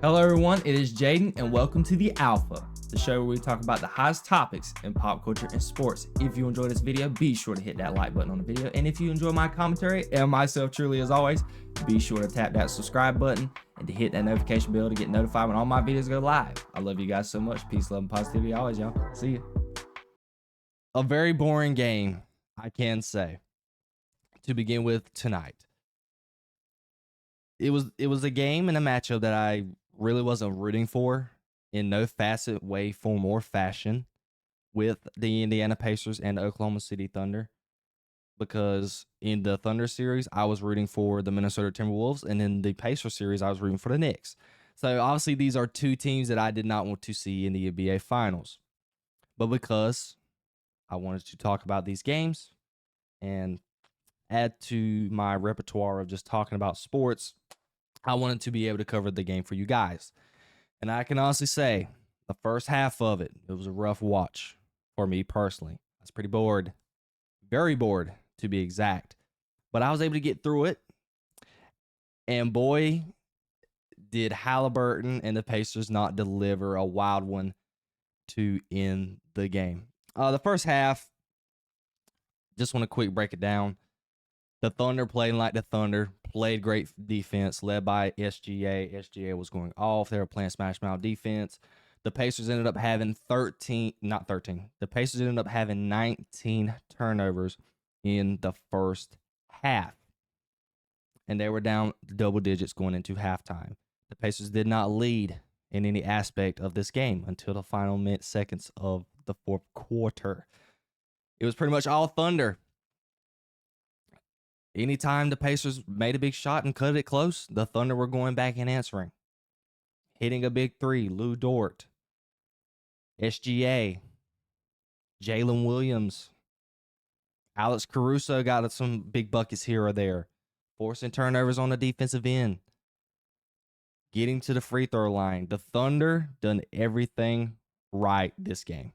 Hello everyone, it is Jayden and welcome to The Alpha, the show where we talk about the hottest topics in pop culture and sports. If you enjoyed this video, be sure to hit that like button on the video, and if you enjoy my commentary and myself truly as always, be sure to tap that subscribe button and to hit that notification bell to get notified when all my videos go live. I love you guys so much. Peace, love, and positivity always, y'all. See ya. A very boring game, I can say, to begin with tonight. It was a game and a matchup that I really wasn't rooting for in no facet, way, form, or fashion with the Indiana Pacers and the Oklahoma City Thunder. Because in the Thunder series, I was rooting for the Minnesota Timberwolves, and in the Pacers series, I was rooting for the Knicks. So obviously, these are two teams that I did not want to see in the NBA Finals. But because I wanted to talk about these games and add to my repertoire of just talking about sports, I wanted to be able to cover the game for you guys. And I can honestly say, the first half of it was a rough watch for me personally. I was pretty bored, very bored to be exact. But I was able to get through it. And boy, did Halliburton and the Pacers not deliver a wild one to end the game. The first half, just want to quick break it down. The Thunder played like the Thunder, played great defense, led by SGA. SGA was going off. They were playing smash mouth defense. The Pacers ended up having The Pacers ended up having 19 turnovers in the first half. And they were down double digits going into halftime. The Pacers did not lead in any aspect of this game until the final seconds of the fourth quarter. It was pretty much all Thunder. Anytime the Pacers made a big shot and cut it close, the Thunder were going back and answering. Hitting a big three, Lou Dort, SGA, Jalen Williams, Alex Caruso got some big buckets here or there, forcing turnovers on the defensive end, getting to the free throw line. The Thunder done everything right this game.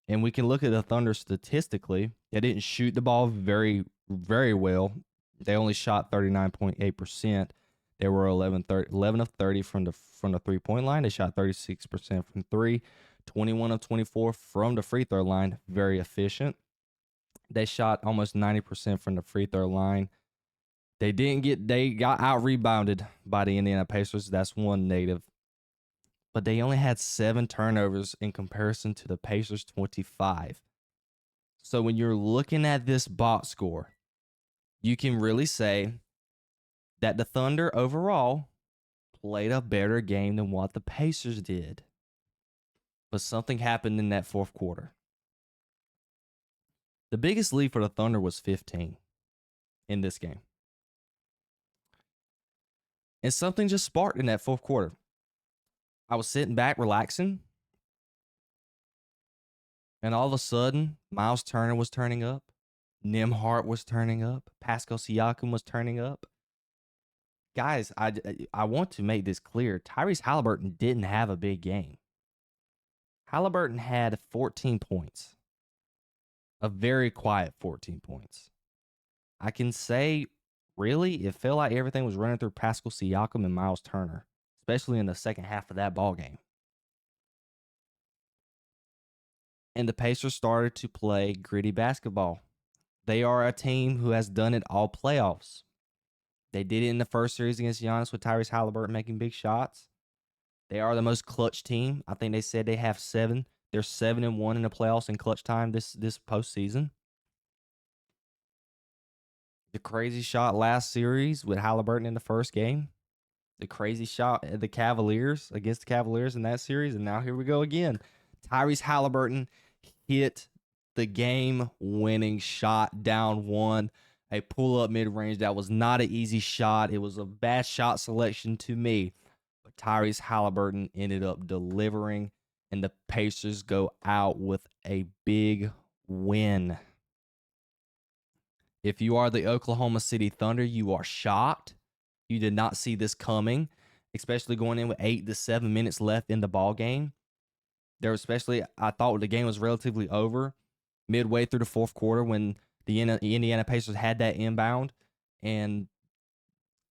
And we can look at the Thunder statistically. They didn't shoot the ball very well. They only shot 39.8%. They were 11 of 30 from the 3-point line. They shot 36% from three, 21 of 24 from the free throw line. Very efficient. They shot almost 90% from the free throw line. They got out rebounded by the Indiana Pacers. That's one negative. But they only had 7 turnovers in comparison to the Pacers' 25. So when you're looking at this box score, you can really say that the Thunder overall played a better game than what the Pacers did. But something happened in that fourth quarter. The biggest lead for the Thunder was 15 in this game. And something just sparked in that fourth quarter. I was sitting back relaxing, and all of a sudden, Miles Turner was turning up. Nembhard was turning up. Pascal Siakam was turning up. Guys, I want to make this clear. Tyrese Halliburton didn't have a big game. Halliburton had 14 points. A very quiet 14 points. I can say, really, it felt like everything was running through Pascal Siakam and Miles Turner, especially in the second half of that ball game. And the Pacers started to play gritty basketball. They are a team who has done it all playoffs. They did it in the first series against Giannis with Tyrese Halliburton making big shots. They are the most clutch team. I think they said they have 7. They're 7-1 in the playoffs in clutch time this postseason. The crazy shot last series with Halliburton in the first game. The crazy shot at the Cavaliers against the Cavaliers in that series. And now here we go again. Tyrese Halliburton hit the game-winning shot down one. A pull-up mid-range. That was not an easy shot. It was a bad shot selection to me. But Tyrese Halliburton ended up delivering, and the Pacers go out with a big win. If you are the Oklahoma City Thunder, you are shocked. You did not see this coming, especially going in with 8 to 7 minutes left in the ball game. I thought the game was relatively over midway through the fourth quarter when the Indiana Pacers had that inbound, and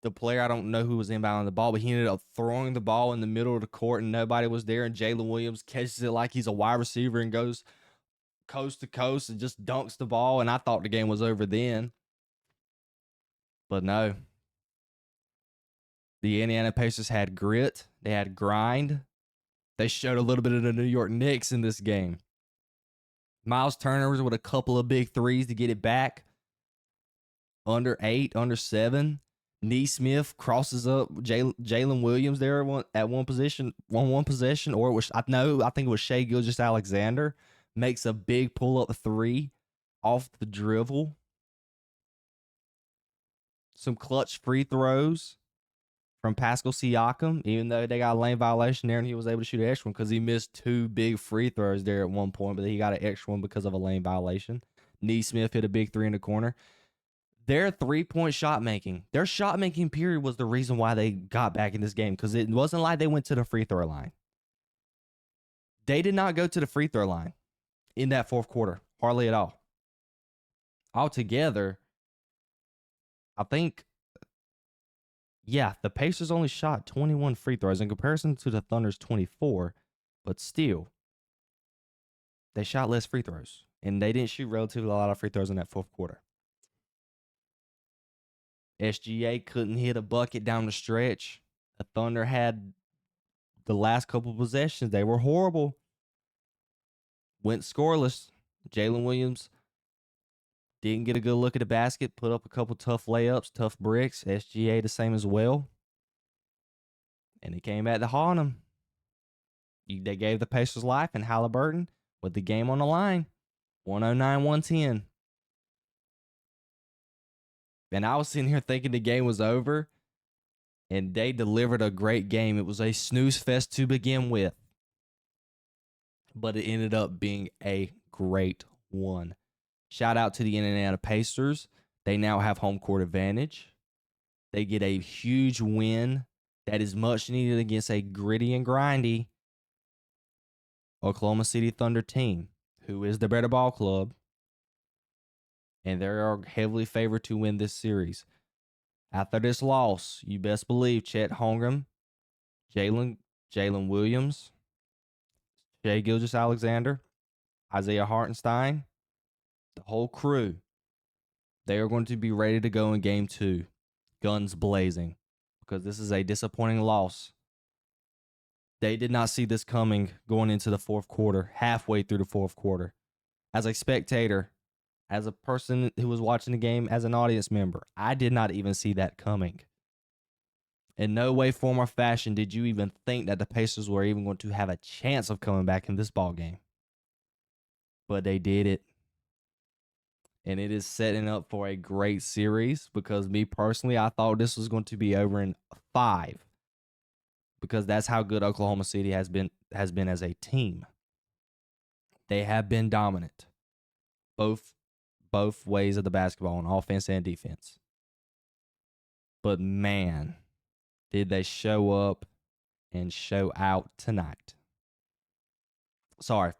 the player, I don't know who was inbounding the ball, but he ended up throwing the ball in the middle of the court and nobody was there. And Jalen Williams catches it like he's a wide receiver and goes coast to coast and just dunks the ball. And I thought the game was over then. But no. The Indiana Pacers had grit. They had grind. They showed a little bit of the New York Knicks in this game. Miles Turner was with a couple of big threes to get it back. Under 8, under 7. Neesmith crosses up Jalen Williams there at one possession, or it was I think it was Shai Gilgeous-Alexander makes a big pull up 3 off the dribble. Some clutch free throws from Pascal Siakam, even though they got a lane violation there and he was able to shoot an extra one because he missed 2 big free throws there at one point, but he got an extra one because of a lane violation. Neesmith hit a big 3 in the corner. Their 3-point shot making, their shot making period was the reason why they got back in this game because it wasn't like they went to the free throw line. They did not go to the free throw line in that fourth quarter, hardly at all. Altogether, I think, the Pacers only shot 21 free throws in comparison to the Thunder's 24, but still, they shot less free throws, and they didn't shoot relatively a lot of free throws in that fourth quarter. SGA couldn't hit a bucket down the stretch. The Thunder had the last couple of possessions. They were horrible. Went scoreless. Jalen Williams didn't get a good look at the basket. Put up a couple tough layups, tough bricks. SGA the same as well. And he came back to haunt them. They gave the Pacers life, and Halliburton, with the game on the line, 109-110. And I was sitting here thinking the game was over, and they delivered a great game. It was a snooze fest to begin with, but it ended up being a great one. Shout out to the Indiana Pacers. They now have home court advantage. They get a huge win that is much needed against a gritty and grindy Oklahoma City Thunder team, who is the better ball club. And they are heavily favored to win this series. After this loss, you best believe Chet Holmgren, Jalen Williams, Shai Gilgeous-Alexander, Isaiah Hartenstein, the whole crew, they are going to be ready to go in game 2, guns blazing, because this is a disappointing loss. They did not see this coming going into the fourth quarter, halfway through the fourth quarter. As a spectator, as a person who was watching the game as an audience member, I did not even see that coming. In no way, form, or fashion did you even think that the Pacers were even going to have a chance of coming back in this ball game. But they did it. And it is setting up for a great series because me personally, I thought this was going to be over in 5. Because that's how good Oklahoma City has been as a team. They have been dominant. Both ways of the basketball, on offense and defense. But man, did they show up and show out tonight. Sorry.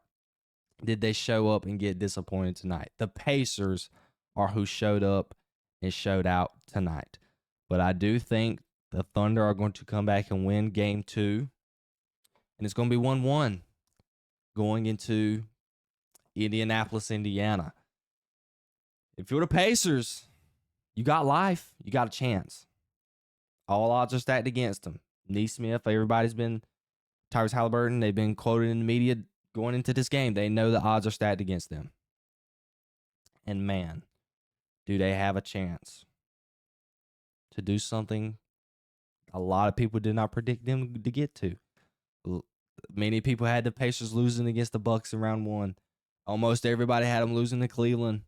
Did they show up and get disappointed tonight? The Pacers are who showed up and showed out tonight. But I do think the Thunder are going to come back and win game 2. And it's going to be 1-1 going into Indianapolis, Indiana. If you're the Pacers, you got life. You got a chance. All odds are stacked against them. Neesmith, everybody's been, Tyrese Halliburton, they've been quoted in the media going into this game. They know the odds are stacked against them. And man, do they have a chance to do something a lot of people did not predict them to get to. Many people had the Pacers losing against the Bucks in round 1. Almost everybody had them losing to Cleveland.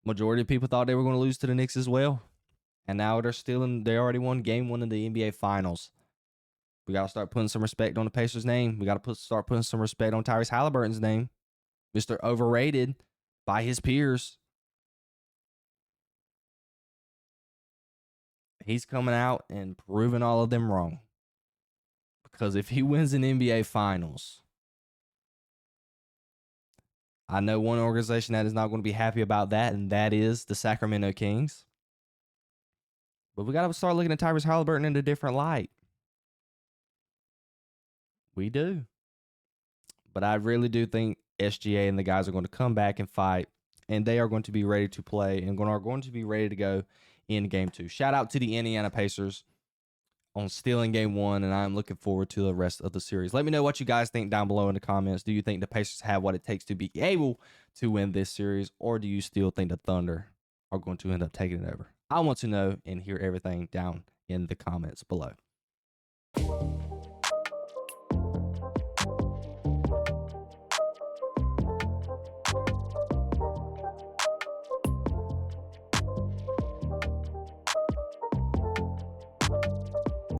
Majority of people thought they were going to lose to the Knicks as well. And now they already won game 1 of the NBA Finals. We got to start putting some respect on the Pacers' name. We got to start putting some respect on Tyrese Halliburton's name. Mr. Overrated by his peers. He's coming out and proving all of them wrong. Because if he wins an NBA Finals, I know one organization that is not going to be happy about that, and that is the Sacramento Kings. But we got to start looking at Tyrese Halliburton in a different light. We do. But I really do think SGA and the guys are going to come back and fight, and they are going to be ready to play and are going to be ready to go in game 2. Shout out to the Indiana Pacers on stealing game 1, and I'm looking forward to the rest of the series. Let me know what you guys think down below in the comments. Do you think the Pacers have what it takes to be able to win this series, or do you still think the Thunder are going to end up taking it over? I want to know and hear everything down in the comments below.